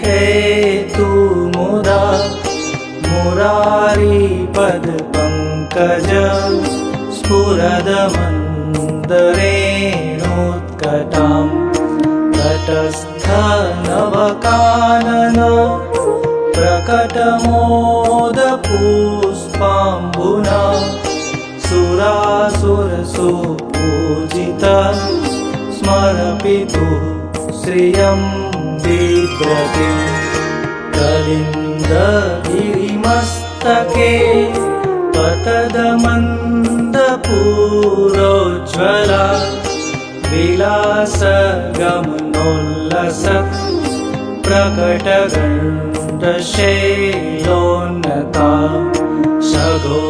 हेतु मुदा मुरारिपदपङ्कज स्फुरदमन्दरेणोत्कटां तटस्थनवकानन प्रकटमोदपुष्पाम्बुना सुरासुरसुपूजिता स्मरपितुः श्रियं बिभ्रतिं कलिन्दगिरिमस्तके पतदमन्दपूरोज्ज्वला विलासगमनोल्लसत् प्रकटगण्डशैलोन्नता सघोषगतिदन्तुरा